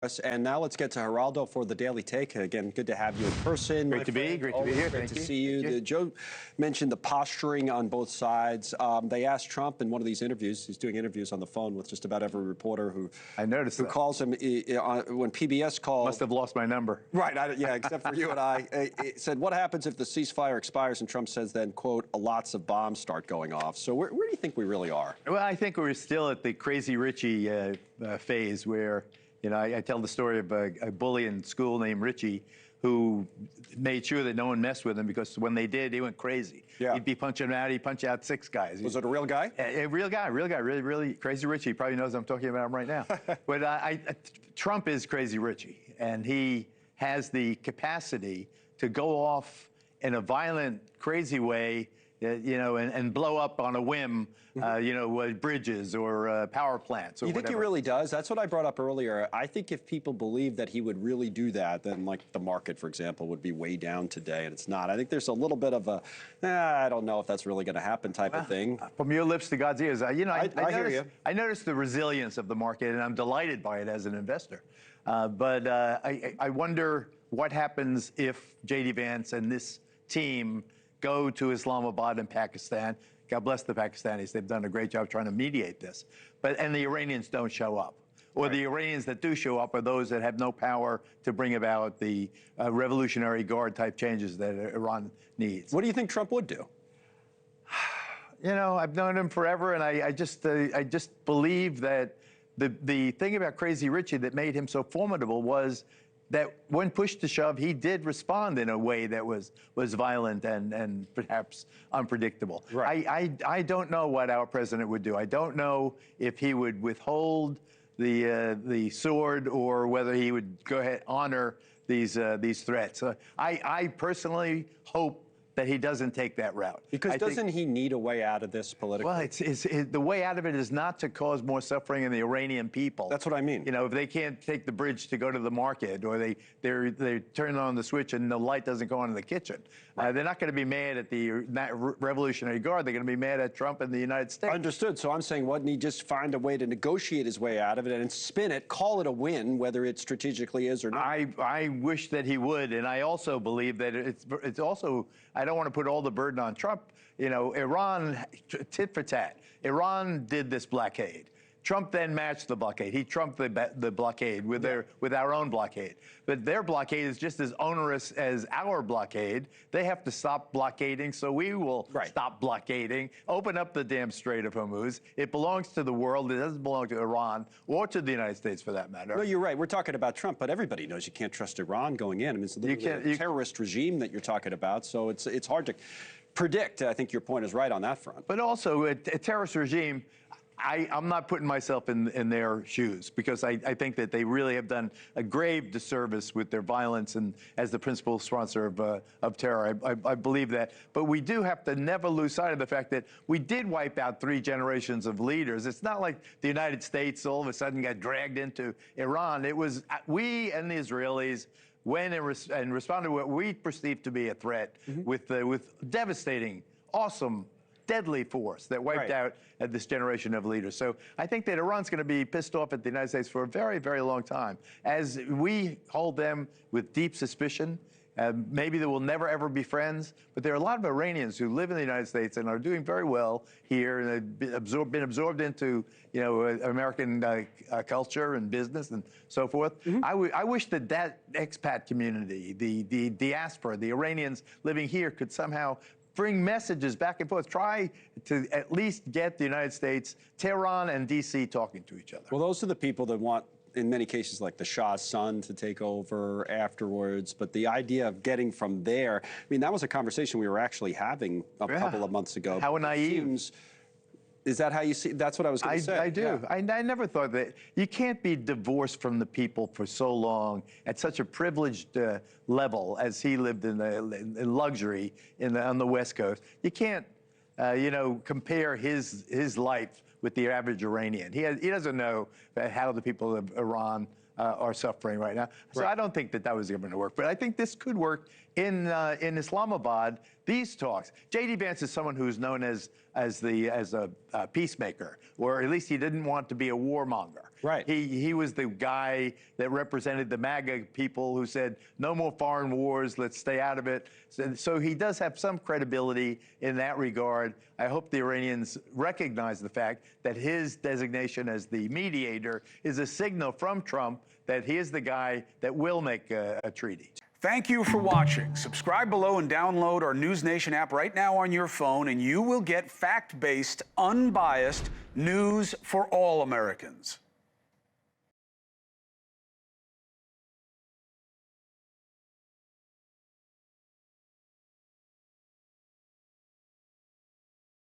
And now let's get to Geraldo for the Daily Take. Again, good to have you in person. Great to be here. Great to see you. Joe mentioned the posturing on both sides. They asked Trump in one of these interviews, he's doing interviews on the phone with just about every reporter who calls him, when PBS called. Must have lost my number. Right, yeah, except for you and I. It said, what happens if the ceasefire expires? And Trump says then, quote, lots of bombs start going off. So where do you think we really are? Well, I think we're still at the Crazy Richie phase where, you know, I tell the story of a bully in school named Richie who made sure that no one messed with him because when they did, he went crazy. Yeah. He'd be punching him out. He'd punch out 6 guys. Was it a real guy? A real guy, really Crazy Richie. He probably knows I'm talking about him right now. But Trump is Crazy Richie, and he has the capacity to go off in a violent, crazy way, you know, and blow up on a whim, you know, bridges or power plants or You think whatever. he really does? That's what I brought up earlier. I think if people believe that he would really do that, then like the market, for example, would be way down today, and it's not. I think there's a little bit of a, I don't know if that's really going to happen type of thing. From your lips to God's ears, you know, I hear you. I noticed the resilience of the market, and I'm delighted by it as an investor. But I wonder what happens if J.D. Vance and this team go to Islamabad and Pakistan. God bless the Pakistanis. They've done a great job trying to mediate this. And the Iranians don't show up. Or right. The Iranians that do show up are those that have no power to bring about the Revolutionary Guard type changes that Iran needs. What do you think Trump would do? You know, I've known him forever, and I just believe that the thing about Crazy Richie that made him so formidable was that when pushed to shove, he did respond in a way that was violent and perhaps unpredictable. Right. I don't know what our president would do. I don't know if he would withhold the sword or whether he would go ahead honor these threats. I personally hope that he doesn't take that route. Because doesn't he need a way out of this politically? Well, the way out of it is not to cause more suffering in the Iranian people. That's what I mean. You know, if they can't take the bridge to go to the market, or they turn on the switch and the light doesn't go on in the kitchen, right. They're not going to be mad at the Revolutionary Guard. They're going to be mad at Trump and the United States. Understood. So I'm saying, wouldn't he just find a way to negotiate his way out of it and spin it, call it a win, whether it strategically is or not? I wish that he would, and I also believe that it's also, I don't want to put all the burden on Trump. You know, Iran, tit for tat. Iran did this blockade. Trump then matched the blockade. He trumped the blockade with our own blockade. But their blockade is just as onerous as our blockade. They have to stop blockading, so we will stop blockading, open up the damn Strait of Hormuz. It belongs to the world. It doesn't belong to Iran or to the United States, for that matter. No, you're right. We're talking about Trump, but everybody knows you can't trust Iran going in. I mean, it's a terrorist regime that you're talking about, so it's hard to predict. I think your point is right on that front. But also, a terrorist regime, I'm not putting myself in their shoes, because I think that they really have done a grave disservice with their violence and as the principal sponsor of terror. I believe that. But we do have to never lose sight of the fact that we did wipe out 3 generations of leaders. It's not like the United States all of a sudden got dragged into Iran. It was we and the Israelis went and responded to what we perceived to be a threat with devastating, awesome, deadly force that wiped out this generation of leaders. So I think that Iran's going to be pissed off at the United States for a very, very long time, as we hold them with deep suspicion. Maybe they will never, ever be friends, but there are a lot of Iranians who live in the United States and are doing very well here, and have been absorbed into, you know, American culture and business and so forth. I wish that expat community, the diaspora, the Iranians living here, could somehow bring messages back and forth. Try to at least get the United States, Tehran and D.C. talking to each other. Well, those are the people that want, in many cases, like the Shah's son to take over afterwards. But the idea of getting from there, I mean, that was a conversation we were actually having a couple of months ago. How naive. Is that how you see? That's what I was going to say. I do. Yeah. I never thought that you can't be divorced from the people for so long at such a privileged level as he lived in luxury on the West Coast. You can't, you know, compare his life with the average Iranian. He doesn't know how the people of Iran are suffering right now. So I don't think that was going to work. But I think this could work in Islamabad. These talks. J.D. Vance is someone who's known as a peacemaker, or at least he didn't want to be a warmonger. Right. He was the guy that represented the MAGA people who said, no more foreign wars, let's stay out of it. So he does have some credibility in that regard. I hope the Iranians recognize the fact that his designation as the mediator is a signal from Trump that he is the guy that will make a treaty. Thank you for watching. Subscribe below and download our NewsNation app right now on your phone, and you will get fact-based, unbiased news for all Americans.